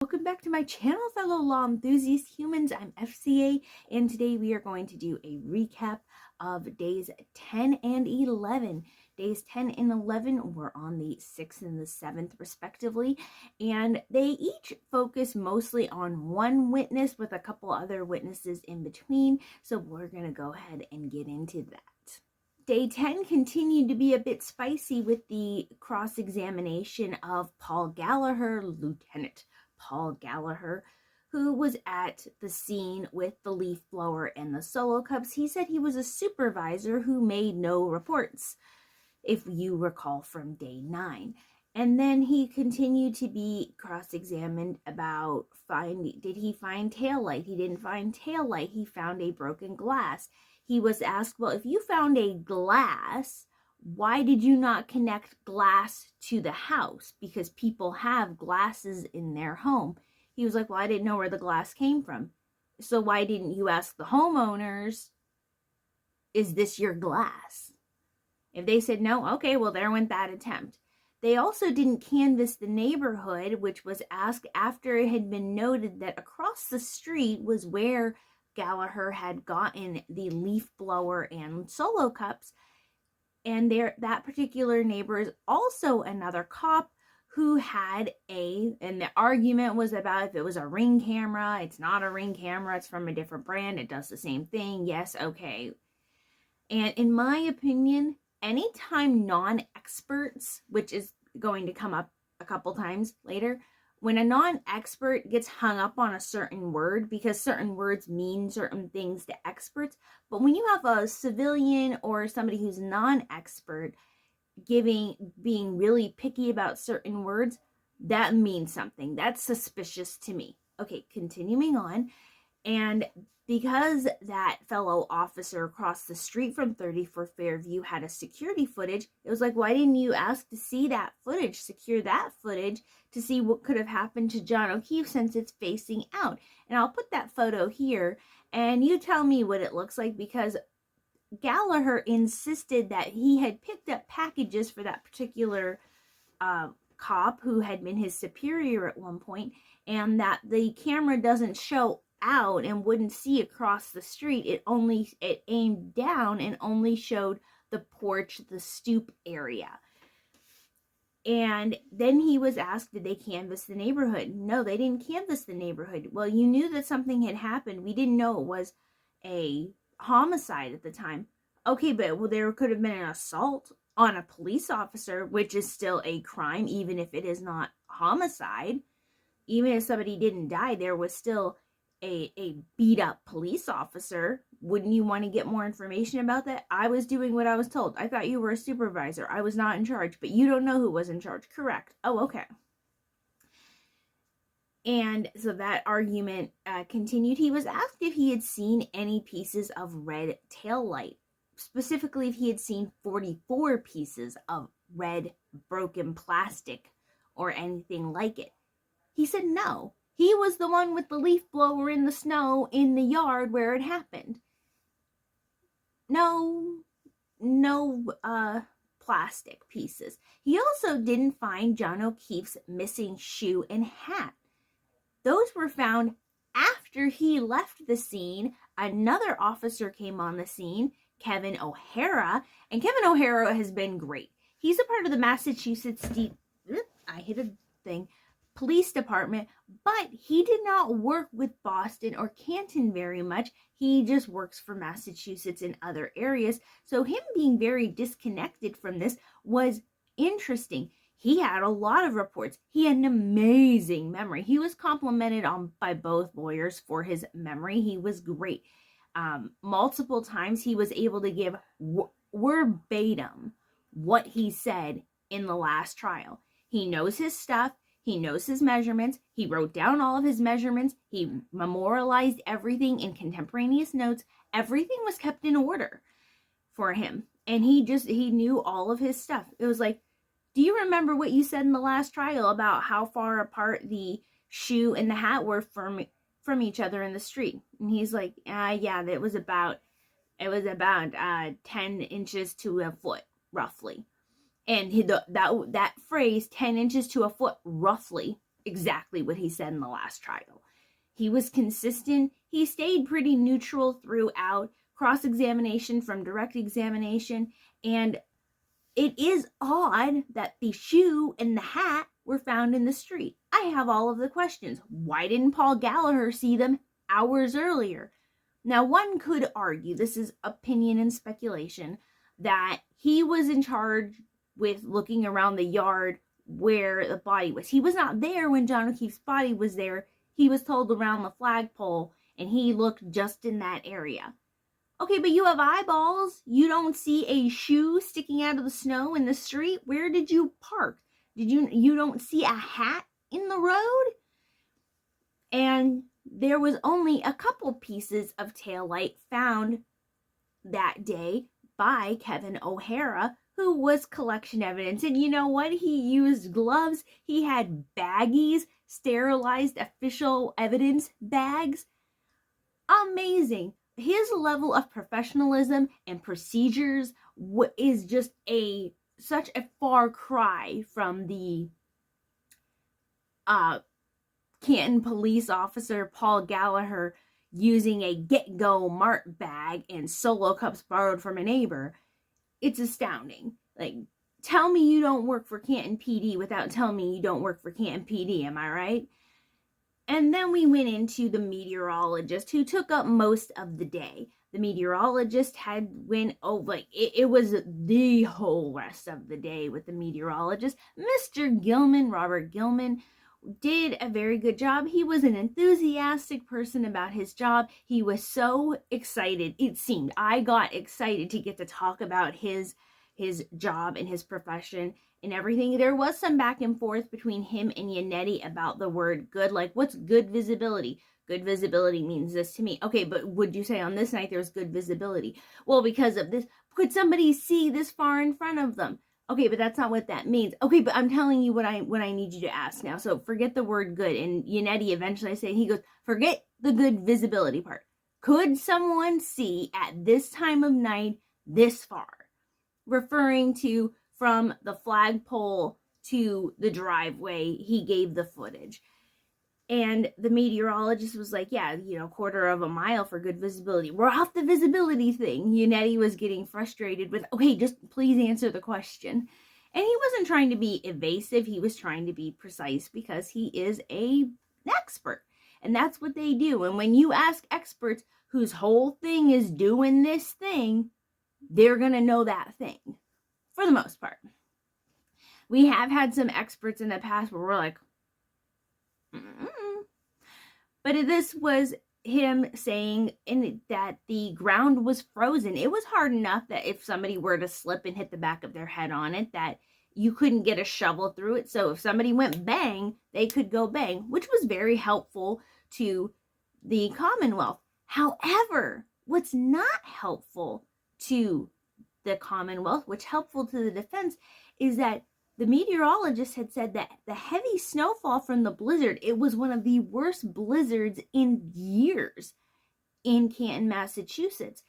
Welcome back to my channel, fellow law enthusiast humans. I'm FCA, and today we are going to do a recap of days 10 and 11. Days 10 and 11 were on the 6th and the 7th, respectively, and they each focus mostly on one witness with a couple other witnesses in between, so we're going to go ahead and get into that. Day 10 continued to be a bit spicy with the cross-examination of Paul Gallagher, Lieutenant Paul Gallagher, who was at the scene with the leaf blower and the solo cups. He said he was a supervisor who made no reports, if you recall from day 9. And then he continued to be cross-examined about did he find taillight? He didn't find taillight. He found a broken glass. He was asked, well, if you found a glass, why did you not connect glass to the house? Because people have glasses in their home. He was like, well, I didn't know where the glass came from. So why didn't you ask the homeowners, is this your glass? If they said no, okay, well, there went that attempt. They also didn't canvass the neighborhood, which was asked after it had been noted that across the street was where Gallagher had gotten the leaf blower and solo cups. And that particular neighbor is also another cop who had and the argument was about if it was a Ring camera. It's not a Ring camera. It's from a different brand. It does the same thing. Yes, okay. And in my opinion, anytime non-experts, which is going to come up a couple times later, when a non-expert gets hung up on a certain word, because certain words mean certain things to experts, but when you have a civilian or somebody who's non-expert being really picky about certain words, that means something. That's suspicious to me. Okay, continuing on. And because that fellow officer across the street from 34 Fairview had a security footage, it was like, why didn't you ask to see that footage, secure that footage to see what could have happened to John O'Keefe since it's facing out? And I'll put that photo here and you tell me what it looks like, because Gallagher insisted that he had picked up packages for that particular cop who had been his superior at one point, and that the camera doesn't show out and wouldn't see across the street. It aimed down and only showed the porch, the stoop area. And then he was asked, did they canvass the neighborhood? No, they didn't canvass the neighborhood. Well, you knew that something had happened. We didn't know it was a homicide at the time. Okay, but there could have been an assault on a police officer, which is still a crime, even if it is not homicide. Even if somebody didn't die, there was still a beat up police officer. Wouldn't you want to get more information about that? I was doing what I was told. I thought you were a supervisor. I was not in charge, but you don't know who was in charge. Correct. Oh, okay. And so that argument continued. He was asked if he had seen any pieces of red taillight, specifically if he had seen 44 pieces of red broken plastic or anything like it. He said no. He was the one with the leaf blower in the snow in the yard where it happened. No plastic pieces. He also didn't find John O'Keefe's missing shoe and hat. Those were found after he left the scene. Another officer came on the scene, Kevin O'Hara, and Kevin O'Hara has been great. He's a part of the Massachusetts Police Department, but he did not work with Boston or Canton very much. He just works for Massachusetts and other areas. So him being very disconnected from this was interesting. He had a lot of reports. He had an amazing memory. He was complimented by both lawyers for his memory. He was great. Multiple times he was able to give verbatim what he said in the last trial. He knows his stuff. He knows his measurements. He wrote down all of his measurements. He memorialized everything in contemporaneous notes. Everything was kept in order for him. And he knew all of his stuff. It was like, do you remember what you said in the last trial about how far apart the shoe and the hat were from each other in the street? And he's like, yeah, it was about 10 inches to a foot, roughly. And that phrase, 10 inches to a foot, roughly, exactly what he said in the last trial. He was consistent. He stayed pretty neutral throughout cross-examination from direct examination. And it is odd that the shoe and the hat were found in the street. I have all of the questions. Why didn't Paul Gallagher see them hours earlier? Now, one could argue, this is opinion and speculation, that he was in charge with looking around the yard where the body was. He was not there when John O'Keefe's body was there. He was told around the flagpole, and he looked just in that area. Okay, but you have eyeballs. You don't see a shoe sticking out of the snow in the street. Where did you park? You don't see a hat in the road? And there was only a couple pieces of taillight found that day by Kevin O'Hara, who was collection evidence. And you know what? He used gloves. He had baggies, sterilized official evidence bags. Amazing. His level of professionalism and procedures is just such a far cry from the Canton police officer Paul Gallagher using a Get-Go Mart bag and Solo cups borrowed from a neighbor. It's astounding. Like, tell me you don't work for Canton PD without telling me you don't work for Canton PD, am I right? And then we went into the meteorologist who took up most of the day. The meteorologist it was the whole rest of the day with the meteorologist. Mr. Gilman, Robert Gilman, did a very good job. He was an enthusiastic person about his job. He was so excited. It seemed I got excited to get to talk about his job and his profession and everything. There was some back and forth between him and Yannetti about the word good. Like, what's good visibility? Good visibility means this to me. Okay, but would you say on this night there's good visibility? Well, because of this. Could somebody see this far in front of them? Okay, but that's not what that means. Okay, but I'm telling you what I need you to ask now. So forget the word good. And Yannetti eventually he goes, forget the good visibility part. Could someone see at this time of night this far? Referring to from the flagpole to the driveway, he gave the footage. And the meteorologist was like, yeah, quarter of a mile for good visibility. We're off the visibility thing. Yannetti was getting frustrated with, okay, just please answer the question. And he wasn't trying to be evasive. He was trying to be precise because he is an expert. And that's what they do. And when you ask experts whose whole thing is doing this thing, they're going to know that thing. For the most part. We have had some experts in the past where we're like, but this was him saying that the ground was frozen. It was hard enough that if somebody were to slip and hit the back of their head on it, that you couldn't get a shovel through it. So if somebody went bang, they could go bang, which was very helpful to the Commonwealth. However, what's not helpful to the Commonwealth, which helpful to the defense, is that the meteorologist had said that the heavy snowfall from the blizzard, it was one of the worst blizzards in years in Canton, Massachusetts.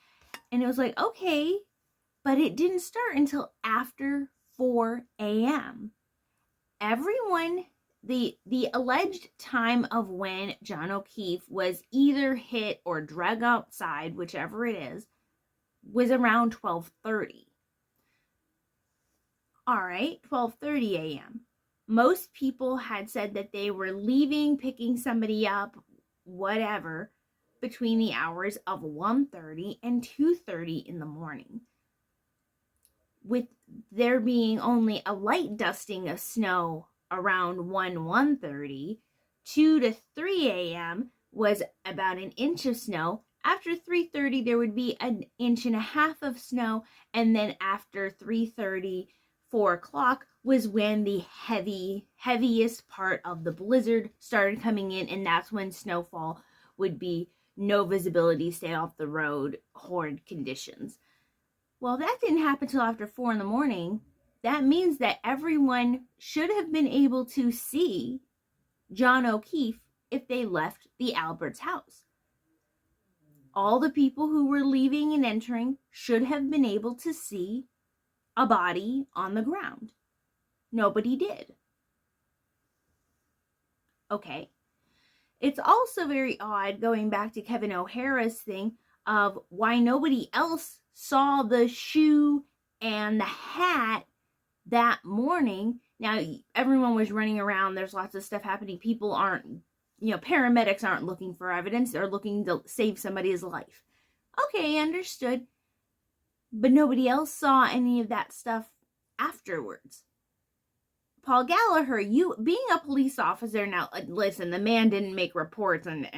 And it was like, okay, but it didn't start until after 4 a.m. Everyone, the alleged time of when John O'Keefe was either hit or dragged outside, whichever it is, was around 12:30. All right, 12:30 a.m. Most people had said that they were leaving, picking somebody up, whatever, between the hours of 1:30 and 2:30 in the morning. With there being only a light dusting of snow around 1:30, 2 to 3 a.m. was about an inch of snow. After 3:30, there would be an inch and a half of snow. And then after 3:30, 4 o'clock was when the heaviest part of the blizzard started coming in. And that's when snowfall would be no visibility, stay off the road, horrid conditions. Well, that didn't happen till after 4 in the morning. That means that everyone should have been able to see John O'Keefe if they left the Alberts house. All the people who were leaving and entering should have been able to see a body on the ground. Nobody did. Okay. It's also very odd, going back to Kevin O'Hara's thing, of why nobody else saw the shoe and the hat that morning. Now, everyone was running around. There's lots of stuff happening. People aren't, paramedics aren't looking for evidence. They're looking to save somebody's life. Okay, understood. But nobody else saw any of that stuff afterwards. Paul Gallagher, you being a police officer, now listen, the man didn't make reports and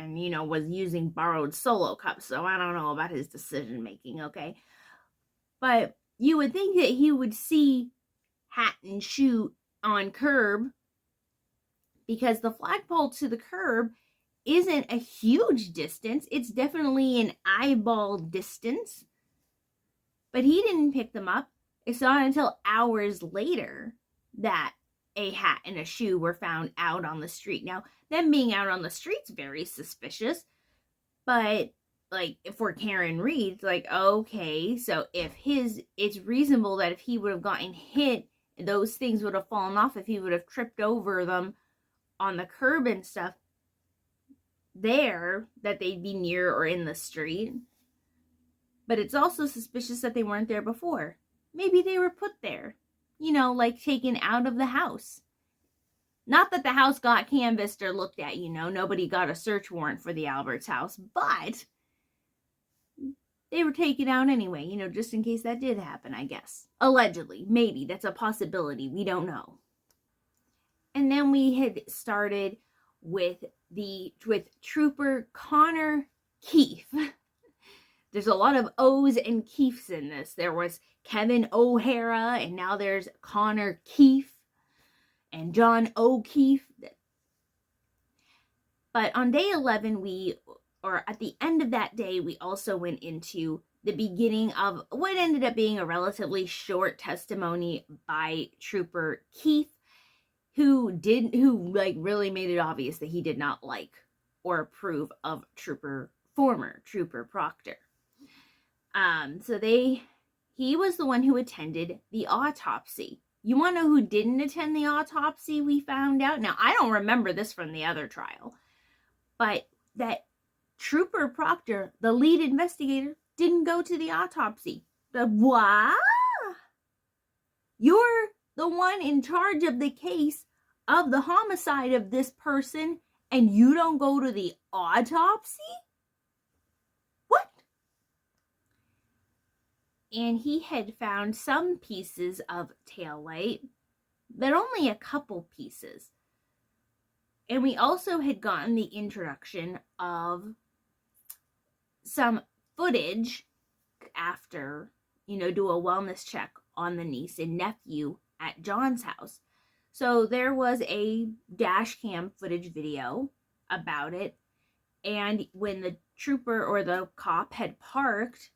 was using borrowed Solo cups, so I don't know about his decision making, okay? But you would think that he would see hat and shoe on curb, because the flagpole to the curb isn't a huge distance. It's definitely an eyeball distance. But he didn't pick them up. It's not until hours later that a hat and a shoe were found out on the street. Now, them being out on the street's very suspicious, but if we're Karen Reed, okay, so it's reasonable that if he would have gotten hit, those things would have fallen off. If he would have tripped over them on the curb and stuff there, that they'd be near or in the street. But it's also suspicious that they weren't there before. Maybe they were put there, taken out of the house. Not that the house got canvassed or looked at, nobody got a search warrant for the Alberts house, but they were taken out anyway, just in case that did happen, I guess. Allegedly, maybe, that's a possibility, we don't know. And then we had started with Trooper Connor Keefe. There's a lot of O's and Keefes in this. There was Kevin O'Hara, and now there's Connor Keefe and John O'Keefe. But on day 11, at the end of that day, we also went into the beginning of what ended up being a relatively short testimony by Trooper Keefe, who really made it obvious that he did not like or approve of former Trooper Proctor. So he was the one who attended the autopsy. You want to know who didn't attend the autopsy, we found out? Now, I don't remember this from the other trial, but that Trooper Proctor, the lead investigator, didn't go to the autopsy. But what? You're the one in charge of the case of the homicide of this person, and you don't go to the autopsy? What? And he had found some pieces of taillight, but only a couple pieces. And we also had gotten the introduction of some footage after, do a wellness check on the niece and nephew at John's house. So there was a dash cam footage video about it. And when the trooper or the cop had parked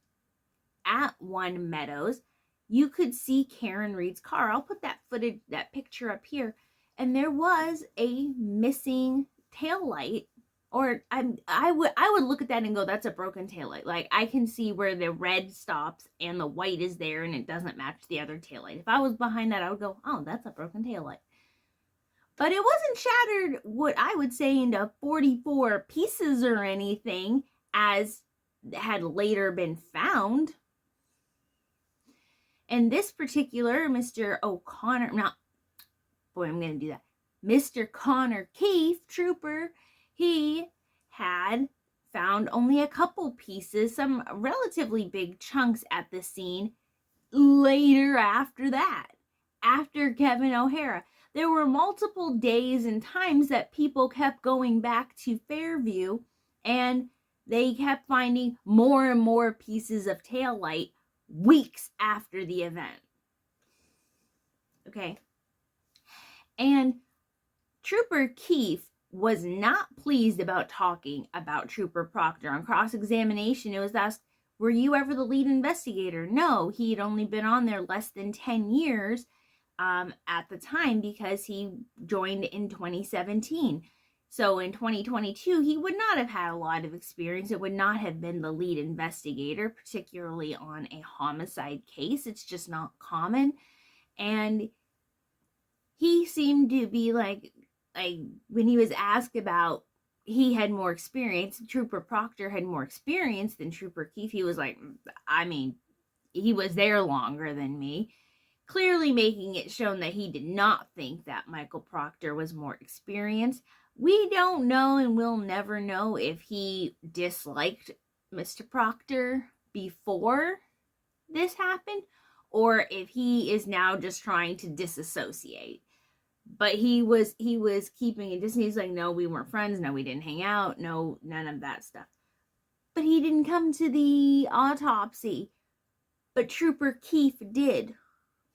at One Meadows, you could see Karen Reed's car. I'll put that picture up here. And there was a missing taillight, or I would look at that and go, that's a broken taillight. I can see where the red stops and the white is there and it doesn't match the other taillight. If I was behind that, I would go, oh, that's a broken taillight. But it wasn't shattered, what I would say, into 44 pieces or anything, as had later been found. And this particular Mr. O'Connor, I'm going to do that. Mr. Connor Keefe, trooper, he had found only a couple pieces, some relatively big chunks at the scene later after that, after Kevin O'Hara. There were multiple days and times that people kept going back to Fairview, and they kept finding more and more pieces of taillight weeks after the event. Okay. And Trooper Keefe was not pleased about talking about Trooper Proctor. On cross-examination, it was asked, were you ever the lead investigator? No, he had only been on there less than 10 years at the time, because he joined in 2017. So in 2022, he would not have had a lot of experience. It would not have been the lead investigator, particularly on a homicide case. It's just not common. And he seemed to be like, when he was asked about he had more experience, Trooper Proctor had more experience than Trooper Keefe, he was like, I mean, he was there longer than me, clearly making it shown that he did not think that Michael Proctor was more experienced. We don't know, and we'll never know, if he disliked Mr. Proctor before this happened, or if he is now just trying to disassociate. But he was keeping it distance. He's like, no, we weren't friends, no, we didn't hang out, no, none of that stuff. But he didn't come to the autopsy. But Trooper Keefe did.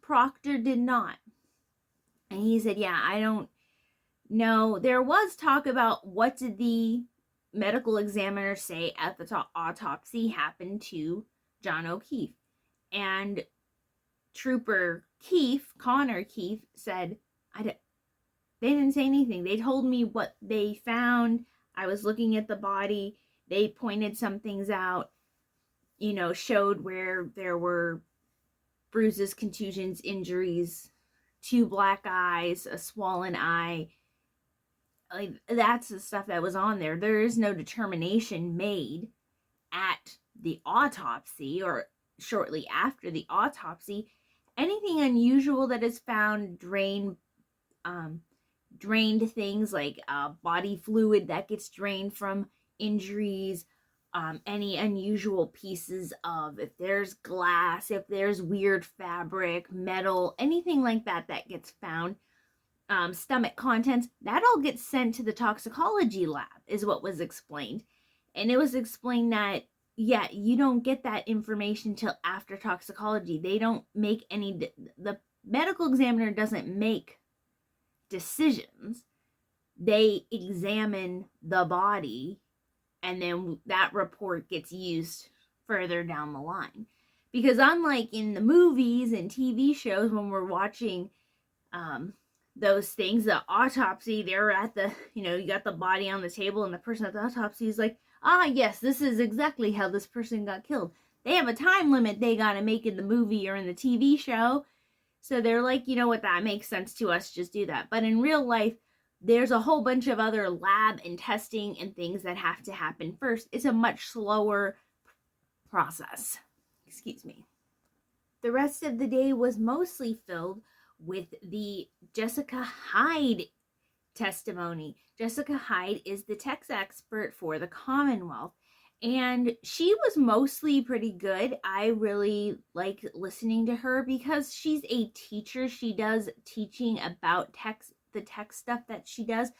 Proctor did not. And he said, yeah, I don't know. There was talk about what did the medical examiner say at the autopsy happened to John O'Keefe. And Trooper Keefe, Connor Keefe, said, they didn't say anything. They told me what they found. I was looking at the body. They pointed some things out, showed where there were bruises, contusions, injuries, 2 black eyes, a swollen eye. Like, that's the stuff that was on there. There is no determination made at the autopsy or shortly after the autopsy. Anything unusual that is found, drained things like body fluid that gets drained from injuries, any unusual pieces of, if there's glass, if there's weird fabric, metal, anything like that gets found, stomach contents, that all gets sent to the toxicology lab, is what was explained. And it was explained that, yeah, you don't get that information till after toxicology. They don't make the medical examiner doesn't make decisions. They examine the body, and then that report gets used further down the line. Because unlike in the movies and TV shows, when we're watching those things, the autopsy, they're at the, you got the body on the table, and the person at the autopsy is like, yes, this is exactly how this person got killed. They have a time limit they gotta make in the movie or in the TV show. So they're like, you know what, that makes sense to us, just do that. But in real life, there's a whole bunch of other lab and testing and things that have to happen first. It's a much slower process. Excuse me. The rest of the day was mostly filled with the Jessica Hyde testimony. Jessica Hyde is the tax expert for the Commonwealth, and she was mostly pretty good. I really like listening to her because she's a teacher. She does teaching about the tech stuff that she does.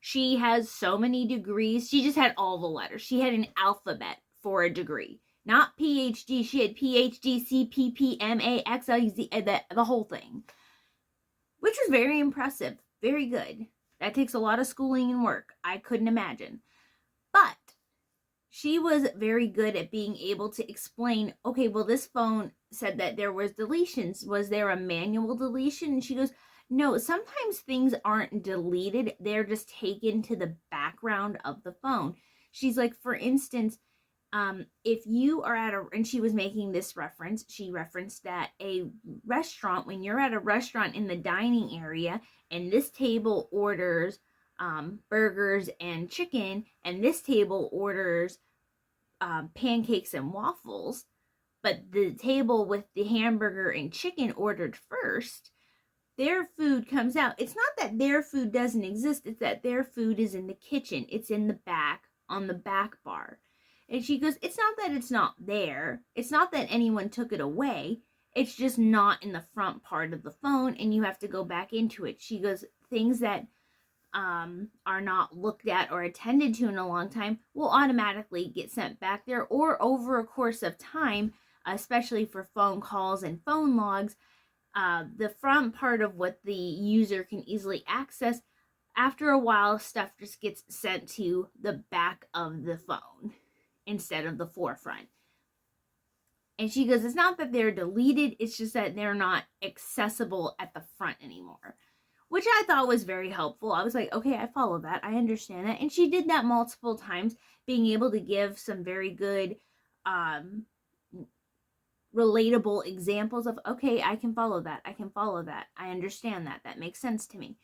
She has so many degrees. She just had all the letters. She had an alphabet for a degree. Not PhD. She had PhD, CPP, MA, XLZ, the whole thing. Which was very impressive. Very good. That takes a lot of schooling and work. I couldn't imagine. But she was very good at being able to explain, okay, well, this phone said that there was deletions. Was there a manual deletion? And she goes, no, sometimes things aren't deleted. They're just taken to the background of the phone. She's like, for instance, if you are at and she was making this reference, she referenced that a restaurant, when you're at a restaurant in the dining area, and this table orders burgers and chicken, and this table orders pancakes and waffles, but the table with the hamburger and chicken ordered first, their food comes out. It's not that their food doesn't exist, it's that their food is in the kitchen. It's in the back, on the back bar. And she goes, it's not that it's not there. It's not that anyone took it away. It's just not in the front part of the phone, and you have to go back into it. She goes, things that are not looked at or attended to in a long time will automatically get sent back there, or over a course of time, especially for phone calls and phone logs, the front part of what the user can easily access, after a while, stuff just gets sent to the back of the phone instead of the forefront. And she goes, it's not that they're deleted, it's just that they're not accessible at the front anymore. Which I thought was very helpful. I was like, okay, I follow that. I understand that. And she did that multiple times, being able to give some very good, relatable examples of, okay, I can follow that. I can follow that. I understand that. That makes sense to me.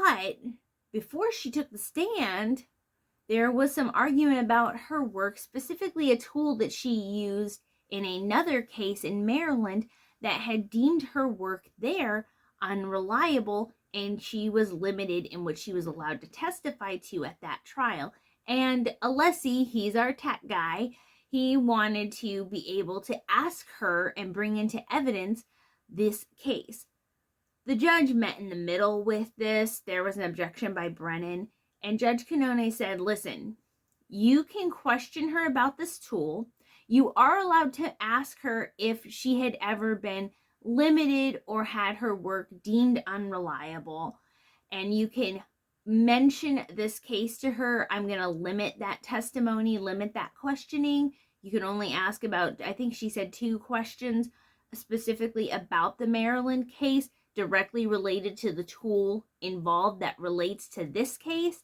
But before she took the stand, there was some argument about her work, specifically a tool that she used in another case in Maryland that had deemed her work there unreliable, and she was limited in what she was allowed to testify to at that trial. And Alessi, he's our tech guy, he wanted to be able to ask her and bring into evidence this case. The judge met in the middle with this. There was an objection by Brennan, and Judge Canone said, listen, you can question her about this tool. You are allowed to ask her if she had ever been limited or had her work deemed unreliable. And you can mention this case to her. I'm going to limit that testimony, limit that questioning. You can only ask about, I think she said 2 questions specifically about the Maryland case directly related to the tool involved that relates to this case.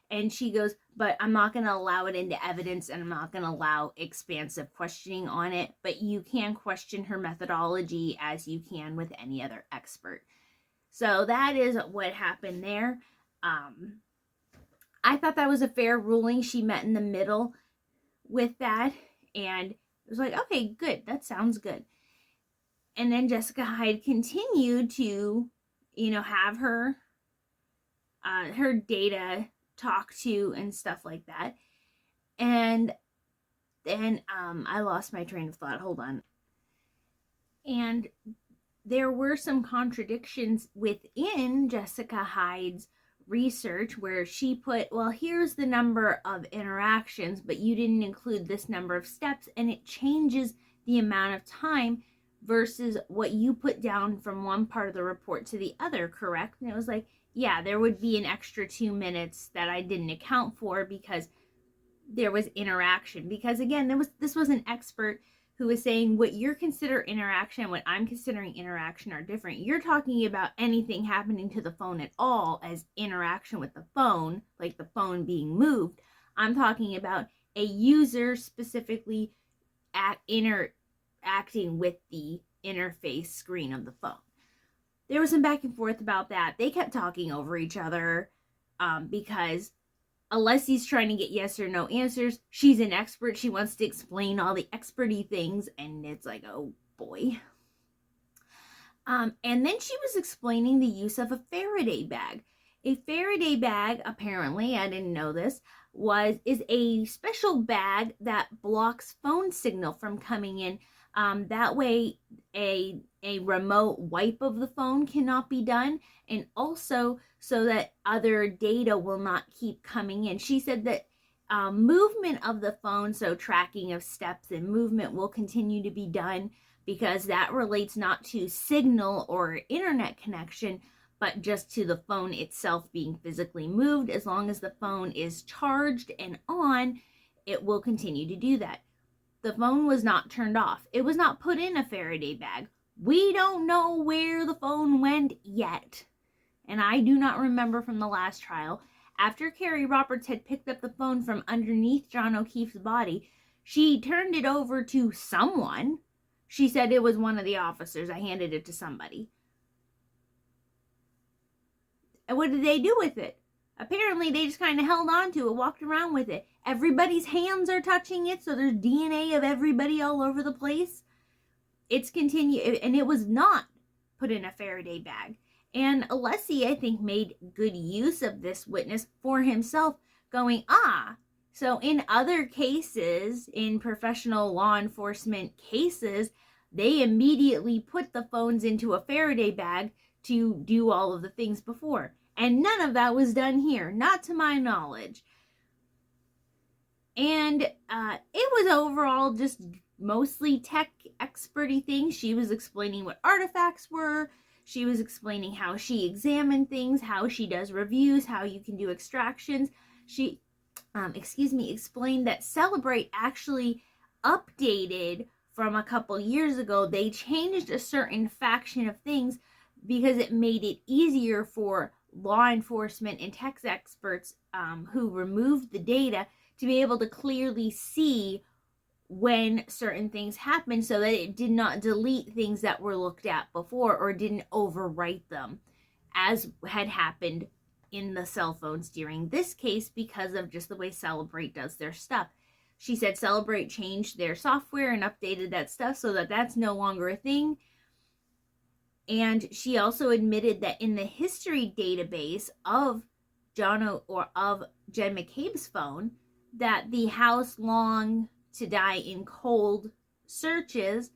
And she goes, but I'm not going to allow it into evidence, and I'm not going to allow expansive questioning on it, but you can question her methodology as you can with any other expert. So that is what happened there. I thought that was a fair ruling. She met in the middle with that, and it was like, okay, good, that sounds good. And then Jessica Hyde continued to, have her data talked to and stuff like that. And then I lost my train of thought. Hold on. And there were some contradictions within Jessica Hyde's research where she put, well, here's the number of interactions, but you didn't include this number of steps, and it changes the amount of time versus what you put down from one part of the report to the other, correct? And it was like, yeah, there would be an extra 2 minutes that I didn't account for because there was interaction. Because again, this was an expert who was saying what you're considering interaction and what I'm considering interaction are different. You're talking about anything happening to the phone at all as interaction with the phone, like the phone being moved. I'm talking about a user specifically interacting with the interface screen of the phone. There was some back and forth about that. They kept talking over each other because Alessi's trying to get yes or no answers. She's an expert. She wants to explain all the experty things, and it's like, oh boy. And then she was explaining the use of a Faraday bag. A Faraday bag, apparently, I didn't know this, is a special bag that blocks phone signal from coming in. That way a remote wipe of the phone cannot be done, and also so that other data will not keep coming in. She said that movement of the phone, so tracking of steps and movement, will continue to be done because that relates not to signal or internet connection, but just to the phone itself being physically moved. As long as the phone is charged and on, it will continue to do that. The phone was not turned off. It was not put in a Faraday bag. We don't know where the phone went yet. And I do not remember from the last trial. After Carrie Roberts had picked up the phone from underneath John O'Keefe's body, she turned it over to someone. She said it was one of the officers. I handed it to somebody. And what did they do with it? Apparently, they just kind of held on to it, walked around with it. Everybody's hands are touching it, so there's DNA of everybody all over the place. It's continued, and it was not put in a Faraday bag. And Alessi, I think, made good use of this witness for himself, going, so in other cases, in professional law enforcement cases, they immediately put the phones into a Faraday bag to do all of the things before. And none of that was done here, not to my knowledge. And it was overall just mostly tech experty things. She was explaining what artifacts were. She was explaining how she examined things, how she does reviews, how you can do extractions. She, explained that Celebrate actually updated from a couple years ago. They changed a certain faction of things because it made it easier for law enforcement and tech experts who removed the data to be able to clearly see when certain things happened, so that it did not delete things that were looked at before or didn't overwrite them, as had happened in the cell phones during this case because of just the way Celebrate does their stuff. She said Celebrate changed their software and updated that stuff so that that's no longer a thing. And she also admitted that in the history database of of Jen McCabe's phone, that the House Long to Die in Cold searches,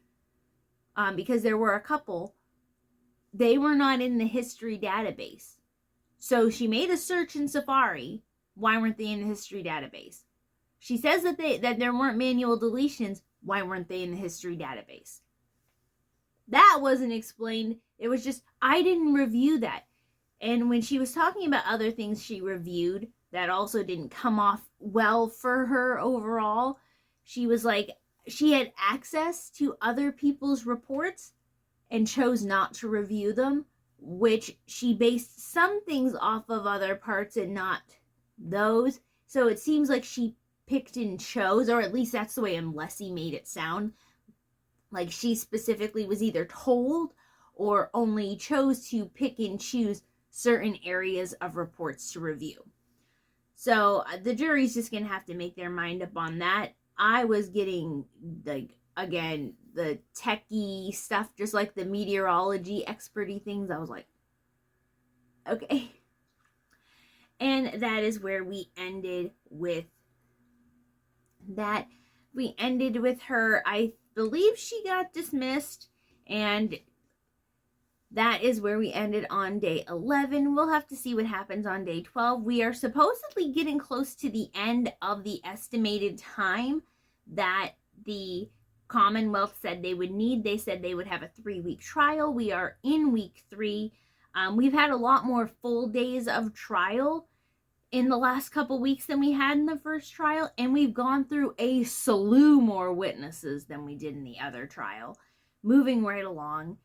because there were a couple, they were not in the history database. So she made a search in Safari. Why weren't they in the history database? She says that there weren't manual deletions. Why weren't they in the history database? That wasn't explained. It was just, I didn't review that. And when she was talking about other things she reviewed that also didn't come off well for her overall, she was like, she had access to other people's reports and chose not to review them, which she based some things off of other parts and not those. So it seems like she picked and chose, or at least that's the way Leslie made it sound. Like she specifically was either told or only chose to pick and choose certain areas of reports to review. So the jury's just going to have to make their mind up on that. I was getting, like, again, the techie stuff, just like the meteorology experty things. I was like, okay. And that is where we ended with that. We ended with her. I believe she got dismissed, and that is where we ended on day 11. We'll have to see what happens on day 12. We are supposedly getting close to the end of the estimated time that the Commonwealth said they would need. They said they would have a 3-week trial. We are in week 3. We've had a lot more full days of trial in the last couple weeks than we had in the first trial, and we've gone through a slew more witnesses than we did in the other trial, moving right along.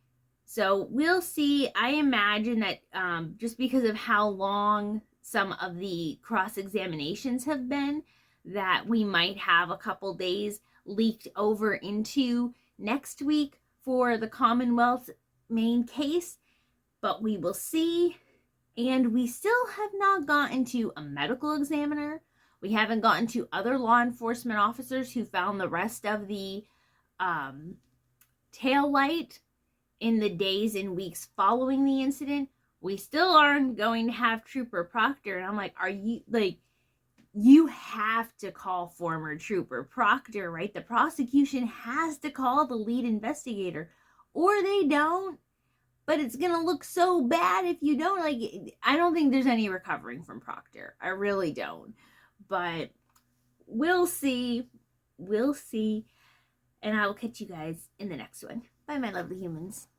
So we'll see. I imagine that just because of how long some of the cross-examinations have been, that we might have a couple days leaked over into next week for the Commonwealth's main case, but we will see. And we still have not gotten to a medical examiner. We haven't gotten to other law enforcement officers who found the rest of the tail light in the days and weeks following the incident. We still aren't going to have Trooper Proctor. And I'm like, are you, like, you have to call former Trooper Proctor, right? The prosecution has to call the lead investigator, or they don't. But it's going to look so bad if you don't. Like, I don't think there's any recovering from Proctor. I really don't. But we'll see. We'll see. And I will catch you guys in the next one. Bye, my lovely humans.